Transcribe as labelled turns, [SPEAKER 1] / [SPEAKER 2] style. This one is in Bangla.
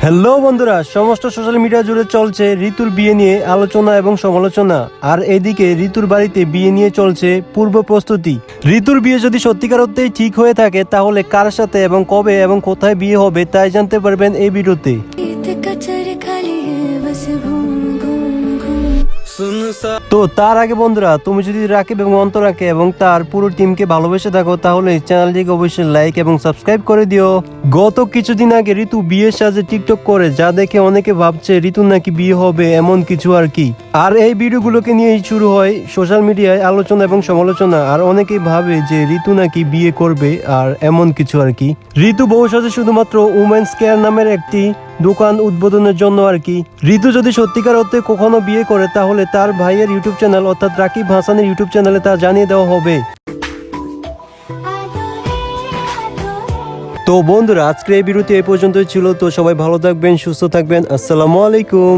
[SPEAKER 1] হ্যালো বন্ধুরা, সমস্ত সোশ্যাল মিডিয়া জুড়ে চলছে ঋতুর বিয়ে নিয়ে আলোচনা এবং সমালোচনা। আর এদিকে ঋতুর বাড়িতে বিয়ে নিয়ে চলছে পূর্ব প্রস্তুতি। ঋতুর বিয়ে যদি সত্যিকার অর্থেই ঠিক হয়ে থাকে, তাহলে কার সাথে এবং কবে এবং কোথায় বিয়ে হবে তাই জানতে পারবেন এই ভিডিওতে। তো তার আগে বন্ধুরা, তুমি যদি রাকিব এবং অন্তরাকে এবং তার পুরো টিমকে ভালোবেসে থাকো, তাহলে চ্যানেলটিকে অবশ্যই লাইক এবং সাবস্ক্রাইব করে দিও। গত কিছুদিন আগে ঋতু বিয়ের সাজে টিকটক করে, যা দেখে অনেকে ভাবছে ঋতু নাকি বিয়ে হবে, এমন কিছু আর কি। আর এই ভিডিওগুলোকে নিয়েই শুরু হয় সোশ্যাল মিডিয়ায় আলোচনা এবং সমালোচনা। আর অনেকেই ভাবে যে ঋতু নাকি বিয়ে করবে, আর এমন কিছু আর কি। ঋতু বউ সাজে শুধুমাত্র উমেন্স কেয়ার নামের একটি দোকান উদ্বোধনের জন্য আর কি। ঋতু যদি সত্যিকার অর্থে কখনো বিয়ে করে, তাহলে তার ভাইয়ের ইউটিউব চ্যানেল অর্থাৎ রাকিব হাসানের ইউটিউব চ্যানেলে তা জানিয়ে দেওয়া হবে। তো বন্ধুরা, আজকের এই ভিডিওতে এই পর্যন্তই ছিল। তো সবাই ভালো থাকবেন, সুস্থ থাকবেন। আসসালামু আলাইকুম।